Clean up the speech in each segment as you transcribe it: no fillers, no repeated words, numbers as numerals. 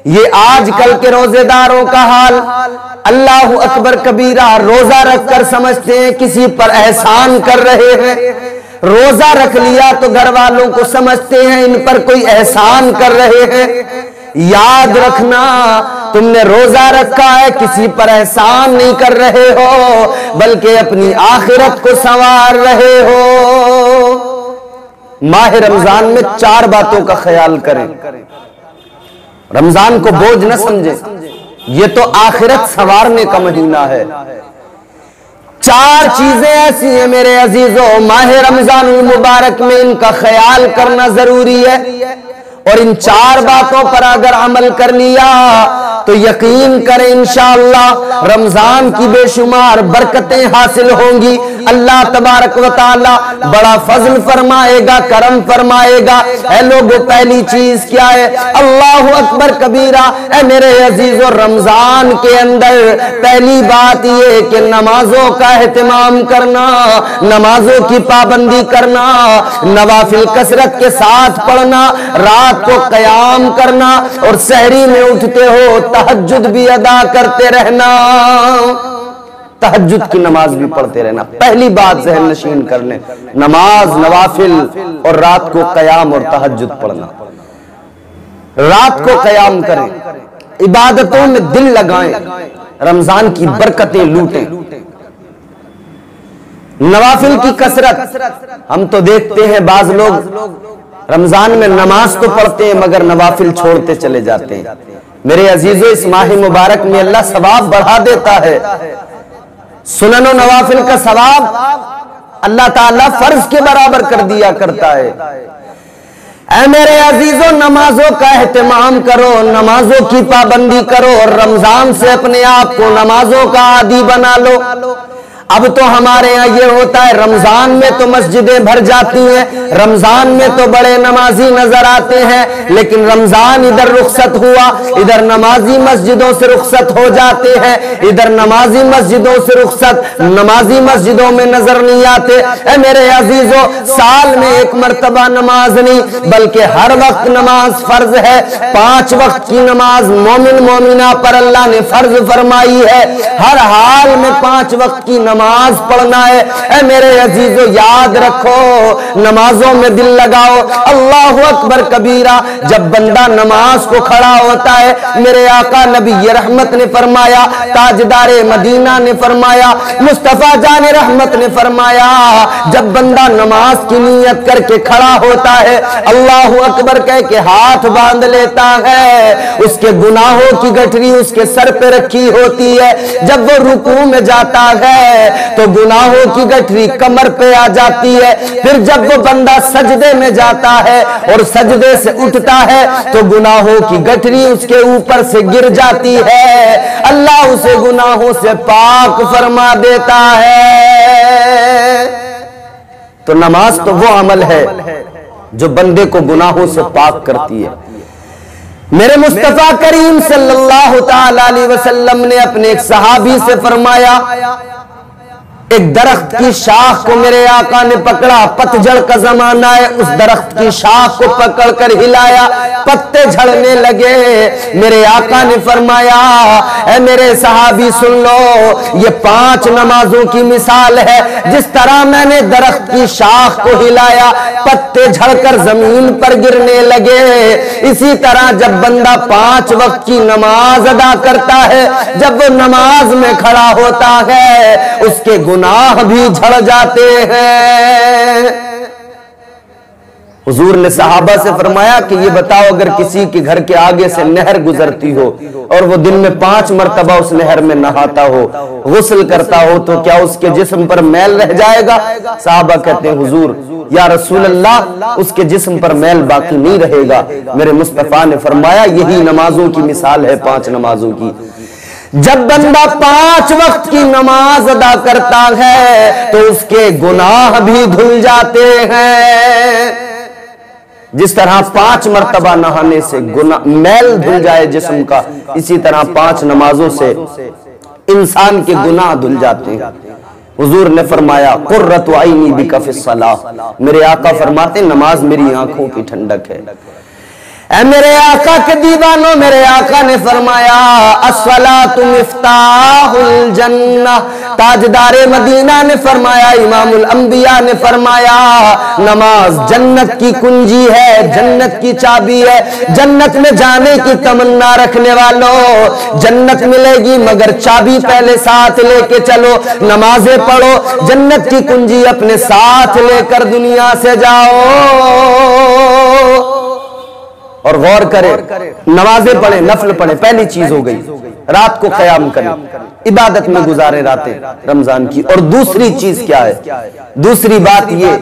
ये आजकल के रोजेदारों का हाल। अल्लाह अकबर कबीरा, रोजा रखकर समझते हैं किसी पर एहसान कर रहे हैं। रोजा रख लिया तो घर वालों को समझते हैं इन पर कोई एहसान कर रहे हैं। याद रखना, तुमने रोजा रखा है, किसी पर एहसान नहीं कर रहे हो, बल्कि अपनी आखिरत को संवार रहे हो। माह रमजान में 4 बातों का ख्याल करें। रमजान को बोझ न समझे, ये तो आखिरत संवारने का महीना है। 4 चीजें ऐसी हैं मेरे अजीजों, माह रमजान मुबारक में इनका ख्याल करना जरूरी है। और इन 4 बातों पर अगर अमल कर लिया तो यकीन करें इंशाअल्लाह रमजान की बेशुमार बरकतें हासिल होंगी। अल्लाह तबारक व तआला बड़ा फजल फरमाएगा, करम फरमाएगा। ऐ लोगों, पहली चीज क्या है? अल्लाह अकबर कबीरा। ऐ मेरे अजीजों, रमजान के अंदर पहली बात ये कि नमाजों का एहतमाम करना, नमाजों की पाबंदी करना, नवाफिल कसरत के साथ पढ़ना, रात को कयाम करना और सहरी में उठते हो तहज्जुद भी अदा करते रहना, तहज्जुद की नमाज भी पढ़ते रहना। पहली बात ज़हन नशीन कर लें, नमाज, नवाफिल और रात को कयाम और तहज्जुद पढ़ना। रात को कयाम करें, इबादतों में दिल लगाएं, रमजान की बरकतें लूटें। नवाफिल की कसरत, हम तो देखते हैं बाज लोग रमजान में नमाज तो पढ़ते हैं मगर नवाफिल छोड़ते चले जाते हैं। मेरे अजीजों, इस माह मुबारक में अल्लाह सवाब बढ़ा देता है। सुनन और नवाफिल का सवाब अल्लाह ताला फर्ज के बराबर कर दिया करता है। ऐ मेरे अजीजों, नमाजों का एहतमाम करो, नमाजों की पाबंदी करो और रमजान से अपने आप को नमाजों का आदी बना लो। अब तो हमारे यहाँ ये होता है, रमजान में तो मस्जिदें भर जाती हैं, रमजान में तो बड़े नमाजी नजर आते हैं, लेकिन रमजान इधर रुखसत हुआ, इधर नमाजी मस्जिदों से रुखसत हो जाते हैं, इधर नमाजी मस्जिदों से रुखसत, नमाजी मस्जिदों में नजर नहीं आते। ऐ मेरे अजीजों, साल में एक मर्तबा नमाज नहीं बल्कि हर वक्त नमाज फर्ज है। 5 वक्त की नमाज मोमिन मोमिना पर अल्लाह ने फर्ज फरमाई है। हर हाल में 5 वक्त की नमाज पढ़ना है। ऐ मेरे अजीजों, याद रखो, नमाजों में दिल लगाओ। अल्लाह अकबर कबीरा। जब बंदा नमाज को खड़ा होता है, मेरे आका नबी रहमत ने फरमाया, ताजदारे मदीना ने फरमाया, मुस्तफा जाने रहमत ने फरमाया, जब बंदा नमाज की नियत करके खड़ा होता है, अल्लाह अकबर कह के हाथ बांध लेता है, उसके गुनाहों की गठरी उसके सर पे रखी होती है। जब वो रुकू में जाता है तो गुनाहों की गठरी कमर पे आ जाती है। फिर जब वो बंदा सजदे में जाता है और सजदे से उठता है तो गुनाहों की गठरी उसके ऊपर से गिर जाती है। अल्लाह उसे गुनाहों से पाक फरमा देता है। तो नमाज तो वो अमल है जो बंदे को गुनाहों से पाक करती है। मेरे मुस्तफा करीम सल्लल्लाहु ताला अलैहि वसल्लम ने अपने एक सहाबी से फरमाया, एक दरख्त की शाख को मेरे आका ने पकड़ा, पतझड़ का जमाना है, उस दरख्त की शाख को पकड़कर हिलाया, पत्ते झड़ने लगे। मेरे आका ने फरमाया, ऐ मेरे सहाबी सुन लो, ये 5 नमाजों की मिसाल है। जिस तरह मैंने दरख्त की शाख को हिलाया, पत्ते झड़कर जमीन पर गिरने लगे, इसी तरह जब बंदा 5 वक्त की नमाज अदा करता है, जब वो नमाज में खड़ा होता है, उसके गुनाह भी झड़ जाते हैं। हुजूर ने सहाबा से फरमाया कि ये बताओ, अगर किसी के घर के आगे से नहर गुजरती हो और वो दिन में 5 मरतबा उस नहर में नहाता हो, गुस्ल करता हो, तो क्या उसके जिस्म पर मैल रह जाएगा? सहाबा कहते हैं, हुजूर या रसूल अल्लाह, उसके जिस्म पर मैल बाकी नहीं रहेगा। मेरे मुस्तफा ने फरमाया, यही नमाजों की मिसाल है, 5 नमाजों की। जब बंदा 5 वक्त की नमाज अदा करता है तो उसके गुनाह भी धुल जाते हैं। जिस तरह 5 मरतबा नहाने से मैल धुल जाए जिस्म का, इसी तरह 5 नमाजों से इंसान के गुनाह धुल जाते हैं। हुजूर ने फरमाया, कुर्रतु ऐनी बिका फिस्सलाह, मेरे आका फरमाते नमाज मेरी आंखों की ठंडक है। ऐ मेरे आका के दीवानों, मेरे आका ने फरमाया अस्सलातु मिफ्ताहुल जन्नह। ताजदारे मदीना ने फरमाया, इमामुल अंबिया ने फरमाया, नमाज जन्नत की कुंजी है, जन्नत की चाबी है। जन्नत में जाने की तमन्ना रखने वालों, जन्नत मिलेगी मगर चाबी पहले साथ लेके चलो। नमाजें पढ़ो, जन्नत की कुंजी अपने साथ लेकर दुनिया से जाओ। और गौर करें, नमाजें पढ़े, नफल पढ़े, पहली चीज हो गई। रात को क़याम करें, इबादत में गुजारे रातें रमजान की। और दूसरी चीज क्या है? दूसरी बात ये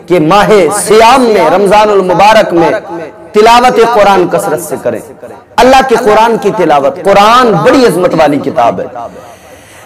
कि माहे सियाम में, रमजानुल मुबारक में तिलावत कुरान कसरत से करें। अल्लाह के कुरान की तिलावत। कुरान बड़ी अजमत वाली किताब है।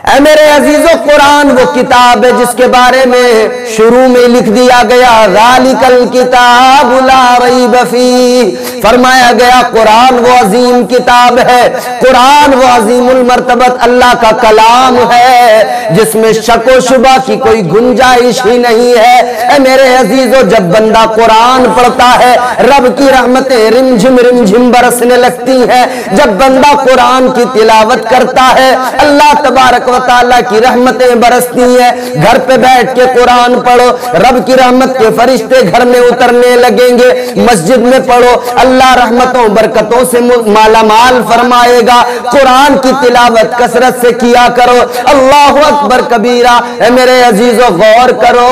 ऐ मेरे अजीजों, कुरान वो किताब है जिसके बारे में शुरू में लिख दिया गया, ज़ालिकल किताबु ला रैब फीह। फरमाया गया कुरान वो अजीम किताब है, कुरान वो अजीमुल मर्तबत अल्लाह का कलाम है जिसमें शक व शुबा की कोई गुंजाइश ही नहीं है। ऐ मेरे अजीजों, जब बंदा कुरान पढ़ता है, रब की रहमतें रिमझिम बरसने लगती हैं। जब बंदा कुरान की तिलावत करता है, अल्लाह तबारक ताला की रहमतें बरसती है। घर पे बैठ के कुरान पढ़ो, रब की रहमत के फरिश्ते घर में उतरने लगेंगे। मस्जिद में पढ़ो, अल्लाह रहमतों बरकतों से माला माल फरमाएगा। कुरान की तिलावत कसरत से किया करो। अल्लाहु अकबर कबीरा। ऐ मेरे अजीजों, गौर करो,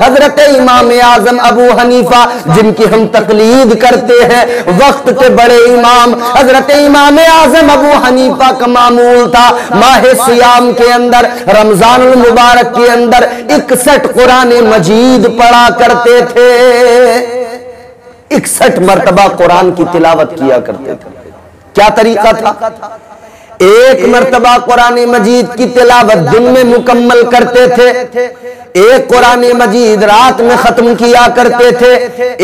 हजरत इमाम आजम अबू हनीफा जिनकी हम तकलीद करते हैं, वक्त के बड़े इमाम हजरत इमाम आजम अबू हनीफा का मामूल था माहे सियाम के अंदर, रमजानुल मुबारक के अंदर 61 कुरान मजीद पढ़ा करते थे। 61 मरतबा कुरान की तिलावत किया करते थे। क्या तरीका था? एक मरतबा कुरान मजीद की तिलावत दिन में मुकम्मल करते थे, एक कुरान मजीद रात में खत्म किया करते थे,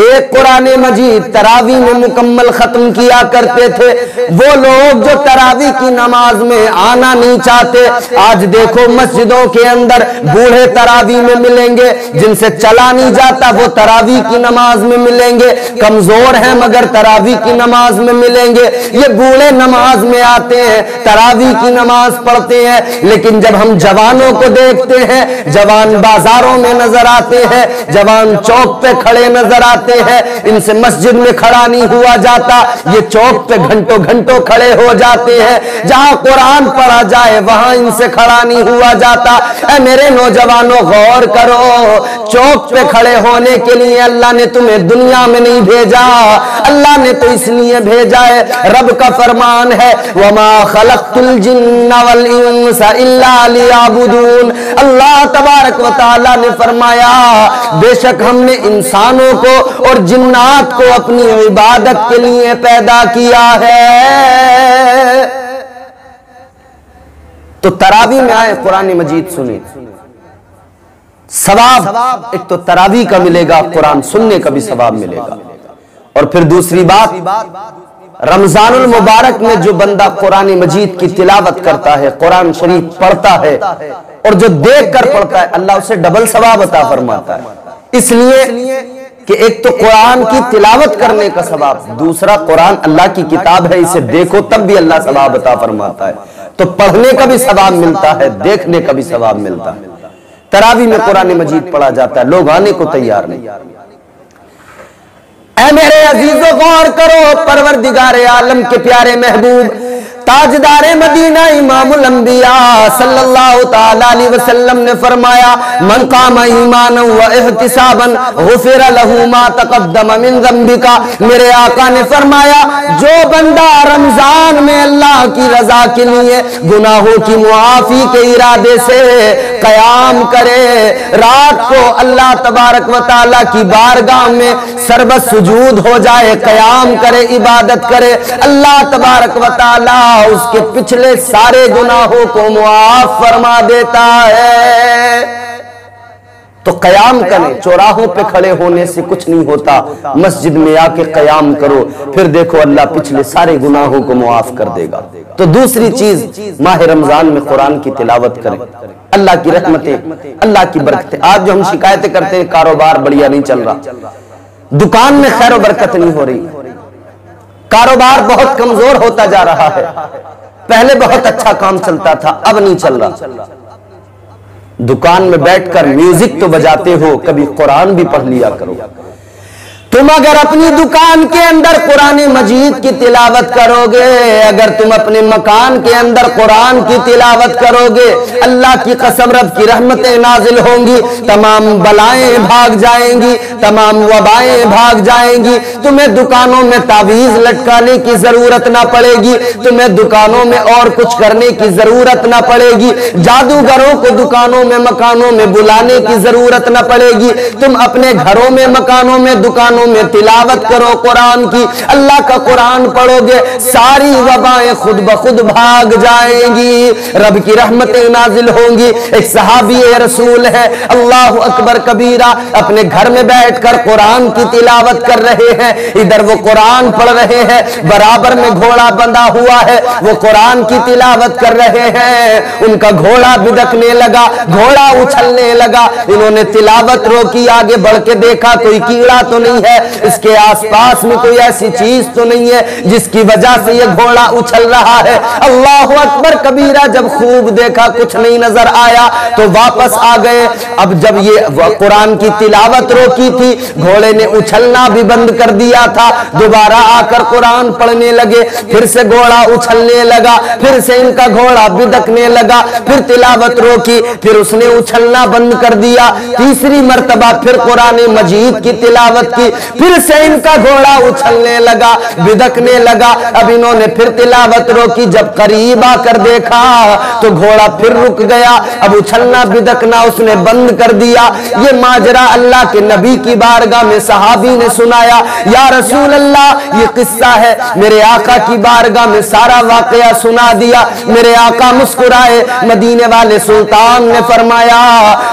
एक कुरान मजीद तरावी में मुकम्मल खत्म किया करते थे। वो लोग जो तरावी की नमाज में आना नहीं चाहते, आज देखो मस्जिदों के अंदर बूढ़े तरावी में मिलेंगे, जिनसे चला नहीं जाता वो तरावी की नमाज में मिलेंगे। कमजोर हैं मगर तरावी की नमाज में मिलेंगे। ये बूढ़े नमाज में आते हैं, तरावी की नमाज पढ़ते हैं। लेकिन जब हम जवानों को देखते हैं, जवान बाजारों में नजर आते हैं, जवान चौक पे खड़े नजर आते हैं, इनसे मस्जिद में खड़ा नहीं हुआ जाता। ये चौक पे घंटों घंटों खड़े हो जाते हैं, जहां कुरान पढ़ा जाए वहां इनसे खड़ा नहीं हुआ जाता। ऐ मेरे नौजवानों, गौर करो, चौक पे खड़े होने के लिए अल्लाह ने तुम्हें दुनिया में नहीं भेजा, अल्लाह ने तो इसलिए भेजा है, रब का फरमान है, वमा खलक़तुल जिन्ना वल इंसा इल्ला लियअबुदून। अल्लाह तबारक व तआला ने फरमाया, बेशक हमने इंसानों को और जिन्नात को अपनी इबादत के लिए पैदा किया है। तो तरावी में आए, कुरान मजीद सुने, सवाब एक तो तरावी का मिलेगा, कुरान सुनने का भी सवाब मिलेगा। और फिर दूसरी बात, रमजानुल मुबारक में जो बंदा कुरान मजीद की तिलावत करता है, कुरान शरीफ पढ़ता है और जो देख कर पढ़ता है, अल्लाह उसे डबल सवाब अता फरमाता है। इसलिए कि एक तो कुरान की तिलावत करने का सवाब, दूसरा कुरान अल्लाह की किताब है, इसे देखो तब भी अल्लाह सवाब अता फरमाता है। तो पढ़ने का भी सवाब मिलता है, देखने का भी सवाब मिलता है। तरावी में कुरान मजीद पढ़ा जाता है, लोग आने को तैयार नहीं। ऐ मेरे अजीजों, गौर करो, परवरदिगारे आलम के प्यारे महबूब ताजदारे मदीना इमामुल अंबिया सल्लल्लाहु ताला अलैहि वसल्लम ने फरमाया, मन कामा ईमानन व इहतिसाबन गुफिरा लहू मा तक़द्दम मिन ज़ंबिका। मेरे आका ने फरमाया, जो बंदा रमजान में अल्लाह की रजा के लिए गुनाहों की मुआफी के इरादे से कयाम करे, रात को अल्लाह तबारक व ताला की बारगाह में सरबत सुजूद हो जाए, कयाम करे, इबादत करे, अल्लाह तबारक व ताला उसके पिछले सारे गुनाहों को मुआफ फरमा देता है। तो कयाम करें, चौराहों पे खड़े होने से कुछ नहीं होता, मस्जिद में आके कयाम करो, फिर देखो अल्लाह पिछले सारे गुनाहों को मुआफ कर देगा। तो दूसरी चीज, माह रमजान में कुरान की तिलावत करें, अल्लाह की रहमतें, अल्लाह की बरकतें। आज जो हम शिकायतें करते हैं, कारोबार बढ़िया नहीं चल रहा, दुकान में खैर बरकत नहीं हो रही, कारोबार बहुत कमजोर होता जा रहा है। पहले बहुत अच्छा काम चलता था, अब नहीं चल रहा। दुकान में बैठकर म्यूजिक तो बजाते हो, कभी कुरान भी पढ़ लिया करो। तुम अगर अपनी दुकान के अंदर कुरान मजीद की तिलावत करोगे, अगर तुम अपने मकान के अंदर कुरान की तिलावत करोगे, अल्लाह की कसम रब की रहमतें नाजिल होंगी, तमाम बलाएं भाग जाएंगी, तमाम वबाएं भाग जाएंगी। तुम्हें दुकानों में तावीज लटकाने की जरूरत ना पड़ेगी, तुम्हें दुकानों में और कुछ करने की जरूरत ना पड़ेगी, जादूगरों को दुकानों में मकानों में बुलाने की जरूरत ना पड़ेगी। तुम अपने घरों में मकानों में दुकानों में तिलावत करो कुरान की, अल्लाह का कुरान पढ़ोगे, सारी वबाएं खुद ब खुद भाग जाएंगी, रब की रहमतें नाजिल होंगी। एक सहाबी रसूल है, अल्लाह अकबर कबीरा, अपने घर में बैठकर कुरान की तिलावत कर रहे हैं। इधर वो कुरान पढ़ रहे हैं, बराबर में घोड़ा बंधा हुआ है, वो कुरान की तिलावत कर रहे हैं। उनका घोड़ा बिदकने लगा, घोड़ा उछलने लगा। इन्होंने तिलावत रोकी, आगे बढ़ के देखा कोई कीड़ा तो नहीं है, इसके आसपास में कोई ऐसी चीज तो नहीं है जिसकी वजह से ये घोड़ा उछल रहा है। अल्लाह अकबर कबीरा, जब खूब देखा कुछ नहीं नजर आया तो वापस आ गए। अब जब ये कुरान की तिलावत रोकी थी, घोड़े ने उछलना भी बंद कर दिया था, दोबारा आकर कुरान पढ़ने लगे, फिर से घोड़ा उछलने लगा, फिर से इनका घोड़ा बिदकने लगा, फिर तिलावत रोकी, फिर उसने उछलना बंद कर दिया। तीसरी मर्तबा फिर कुरान मजीद की तिलावत की, फिर से इनका घोड़ा उछलने लगा, बिदकने लगा। अब इन्होंने फिर तिलावत रोकी, जब करीब आकर देखा तो घोड़ा फिर रुक गया, अब उछलना बिदकना उसने बंद कर दिया। ये माजरा अल्लाह के नबी की बारगाह में सहाबी ने सुनाया, या रसूल अल्लाह, ये किस्सा है। मेरे आका की बारगाह में सारा वाकया सुना दिया। मेरे आका मुस्कुराए, मदीने वाले सुल्तान ने फरमाया,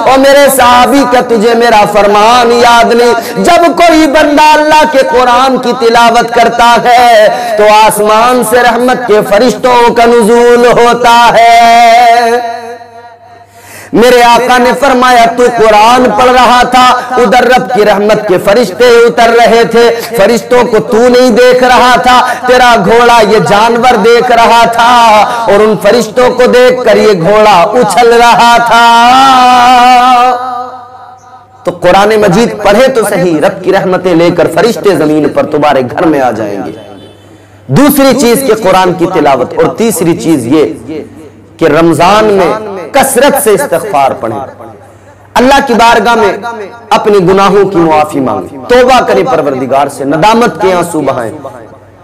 ओ मेरे सहाबी, क्या तुझे मेरा फरमान याद नहीं? जब कोई बंदा अल्लाह के कुरान की तिलावत करता है तो आसमान से रहमत के फरिश्तों का नुज़ूल होता है। मेरे आका ने फरमाया, तू कुरान पढ़ रहा था, उधर रब की रहमत के फरिश्ते उतर रहे थे, फरिश्तों को तू नहीं देख रहा था, तेरा घोड़ा ये जानवर देख रहा था, और उन फरिश्तों को देखकर ये घोड़ा उछल रहा था। तो कुरान मजीद पढ़े तो सही, रब की रहमतें लेकर फरिश्ते जमीन पर तुम्हारे घर में आ जाएंगे। दूसरी चीज के कुरान की तिलावत, और तीसरी चीज ये कि रमजान में कसरत से इस्तिग़फ़ार पढ़ें, अल्लाह की बारगाह में अपने गुनाहों की मुआफी मांगे, तौबा करे परवरदिगार से, नदामत के आंसू बहाएं।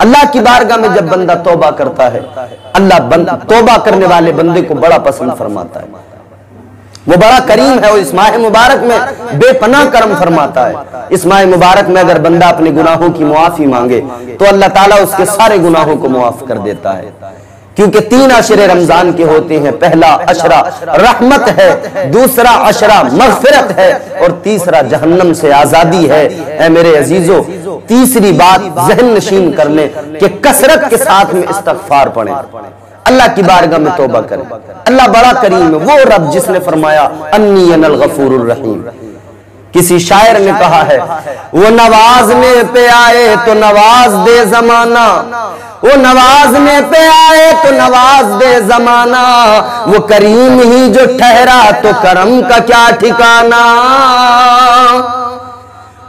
अल्लाह की बारगाह में जब बंदा तौबा करता है, अल्लाह तौबा करने वाले बंदे को बड़ा पसंद फरमाता है। वो बड़ा करीम है और इस माह मुबारक में बेपनाह करम फरमाता है। इस माह मुबारक में अगर बंदा अपने गुनाहों की मुआफी मांगे तो अल्लाह ताला उसके सारे गुनाहों को मुआफ कर देता है, क्योंकि 3 अशरे रमजान के होते हैं। पहला अशरा रहमत है, दूसरा अशरा मग़फ़िरत है, और तीसरा जहन्नम से आजादी है। ऐ मेरे अजीजों, तीसरी बात ज़हन नशीन कर लें कि कसरत के साथ में इस्तिग़फ़ार पढ़ें, अल्लाह की बारगाह में तौबा करें। अल्लाह बड़ा करीम है, वो रब जिसने फरमाया अन्नी अनल गफूरुर रहीम। किसी शायर ने कहा है, वो नवाजने पे आए तो नवाज दे जमाना, वो नवाजने पे आए तो नवाज दे जमाना, वो करीम ही जो ठहरा तो करम का क्या ठिकाना।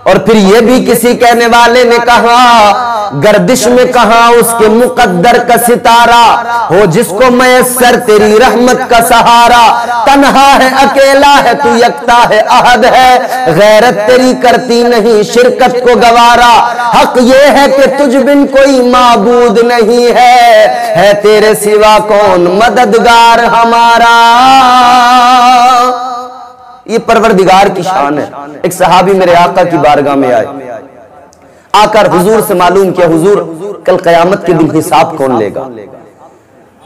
और फिर ये भी किसी कहने वाले ने कहा, गर्दिश में कहा उसके मुकद्दर का सितारा, हो जिसको मैसर तेरी रहमत का सहारा। तन्हा है, अकेला है, तू यकता है, अहद है, गैरत तेरी करती नहीं शिरकत को गवारा। हक ये है कि तुझ बिन कोई माबूद नहीं है तेरे सिवा कौन मददगार हमारा। ये परवरदिगार की शान है। एक सहाबी मेरे आका की बारगाह में आए, आकर हुजूर से मालूम किया, हुजूर कल कयामत के दिन हिसाब कौन लेगा?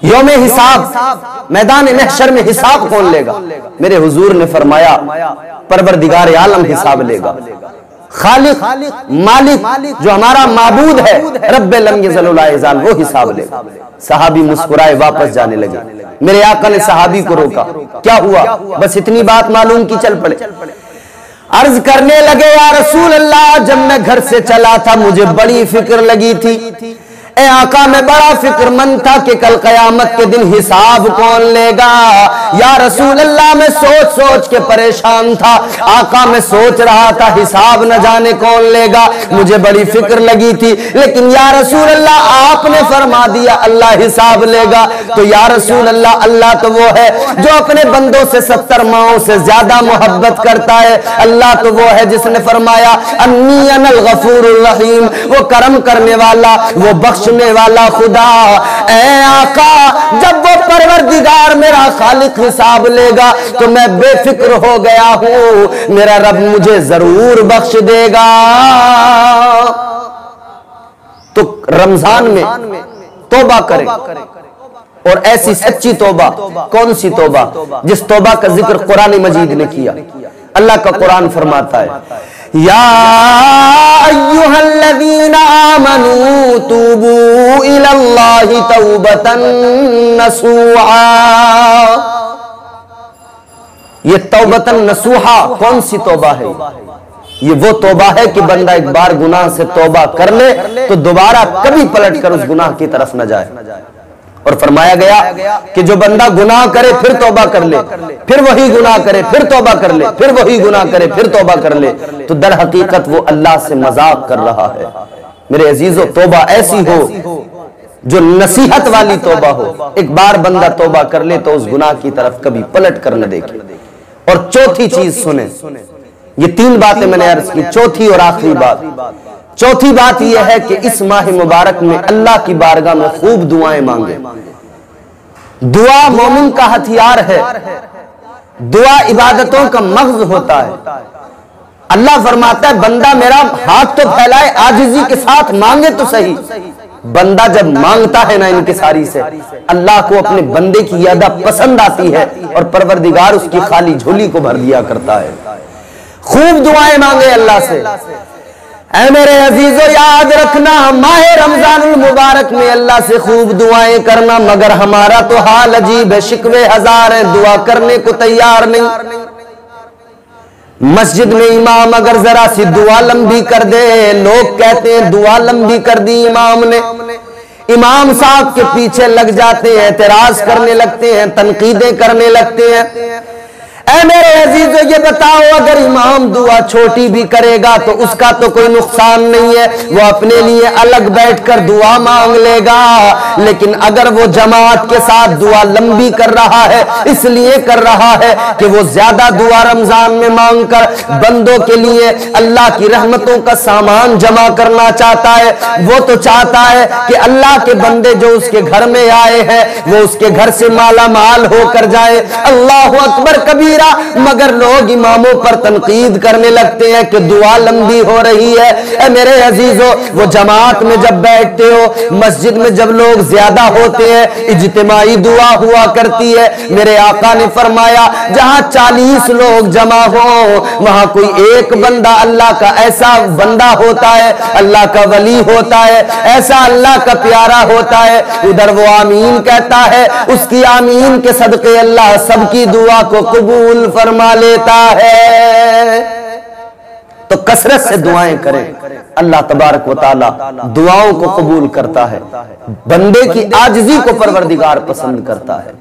यौम हिसाब, मैदान महशर में हिसाब कौन लेगा? मेरे हुजूर ने फरमाया, परवरदिगार आलम हिसाब लेगा। खालिक मालिक जो हमारा माबूद है, रब्बे लम यज़ल ला यज़ाल, वो हिसाब लेगा। सहाबी मुस्कुराए, वापस जाने लगे। मेरे आका ने सहाबी को रोका, क्या हुआ? बस इतनी बात मालूम की चल पड़े। अर्ज करने लगे, या रसूल अल्लाह, जब मैं घर से चला था मुझे बड़ी फिक्र लगी थी, ए आका मैं बड़ा फिक्रमंद था कि कल कयामत के दिन हिसाब कौन लेगा। या रसूल अल्लाह मैं सोच सोच के परेशान था। आका मैं सोच रहा था हिसाब न जाने कौन लेगा, मुझे बड़ी फिक्र लगी थी। लेकिन या रसूल अल्लाह आपने फरमा दिया अल्लाह हिसाब लेगा। तो या रसूल अल्लाह अल्लाह तो वो है जो अपने बंदों से 70 माओं से ज्यादा मोहब्बत करता है। अल्लाह तो वो है जिसने फरमाया अन्नी अनल गफूरुर रहीम, वो करम करने वाला, वो बख्शने वाला खुदा। ऐ आका जब वो परवरदिगार मेरा खालिक हिसाब लेगा तो मैं बेफिक्र हो गया हूं, मेरा रब मुझे जरूर बख्श देगा। तो रमजान में तौबा करें, और ऐसी सच्ची तौबा कौन सी तौबा? जिस तौबा का जिक्र कुरान मजीद ने किया। अल्लाह का कुरान फरमाता है या अय्युहल्लज़ीना आमनू तूबू इलल्लाहि तौबतन नसूहा। ये तौबतन नसूहा कौन सी तौबा है? ये वो तौबा है कि बंदा एक बार गुनाह से तौबा कर ले तो दोबारा कभी पलट कर उस गुनाह की तरफ न जाए। और फरमाया गया कि जो बंदा गुनाह करे फिर तौबा कर ले, फिर वही गुनाह करे फिर तौबा कर ले, फिर वही गुनाह करे फिर तौबा कर ले, तो दर हकीकत वो अल्लाह से मजाक कर रहा है। मेरे अजीजों, तौबा ऐसी हो जो नसीहत वाली तौबा हो। एक बार बंदा तौबा कर ले तो उस गुनाह की तरफ कभी पलट कर न देखे। और चौथी चीज सुने, ये 3 बातें मैंने अर्ज की, चौथी और आखिरी बात। चौथी बात यह है कि इस माह मुबारक में अल्लाह की बारगाह में खूब दुआएं मांगे। दुआ मोमिन का हथियार है, दुआ इबादतों का मग़ज़ होता है। अल्लाह फरमाता है बंदा मेरा हाथ तो फैलाए, आजिज़ी के साथ मांगे तो सही। बंदा जब मांगता है ना इनकिसारी से, अल्लाह को अपने बंदे की यादा पसंद आती है और परवरदिगार उसकी खाली झोली को भर दिया करता है। खूब दुआएं मांगे अल्लाह से। ऐ मेरे अजीजों, याद रखना माह रमजानुल मुबारक में अल्लाह से खूब दुआएं करना, मगर हमारा तो हाल अजीब है, शिकवे हजार है, दुआ करने को तैयार नहीं। मस्जिद में इमाम अगर जरा सी दुआ लंबी कर दे, लोग कहते हैं दुआ लंबी कर दी इमाम ने, इमाम साहब के पीछे लग जाते हैं, एतराज करने लगते हैं, तनकीदें करने लगते हैं। ऐ मेरे अजीजों, ये बताओ अगर इमाम दुआ छोटी भी करेगा तो उसका तो कोई नुकसान नहीं है, वो अपने लिए अलग बैठकर दुआ मांग लेगा। लेकिन अगर वो जमात के साथ दुआ लंबी कर रहा है, इसलिए कर रहा है कि वो ज्यादा दुआ रमजान में मांगकर बंदों के लिए अल्लाह की रहमतों का सामान जमा करना चाहता है। वो तो चाहता है कि अल्लाह के बंदे जो उसके घर में आए हैं वो उसके घर से माला माल होकर जाए। अल्लाहु अकबर कबीरा। मगर लोग इमामों पर तनकीद करने लगते हैं कि दुआ लंबी हो रही है। ऐ मेरे अजीजों, वो जमात में जब बैठते हो, मस्जिद में जब लोग ज्यादा होते हैं, इज्तिमाई दुआ हुआ करती है। मेरे आका ने फरमाया जहां 40 लोग जमा हो वहां कोई एक बंदा अल्लाह का ऐसा बंदा होता है, अल्लाह का वली होता है, ऐसा अल्लाह का प्यारा होता है, उधर वो आमीन कहता है, उसकी आमीन के सदके अल्लाह सबकी दुआ को कबूल फरमा लेता है। तो कसरत से दुआएं करें, अल्लाह तबारक व तआला दुआओं को कबूल करता है। बंदे की आजिज़ी को परवरदिगार पसंद करता है।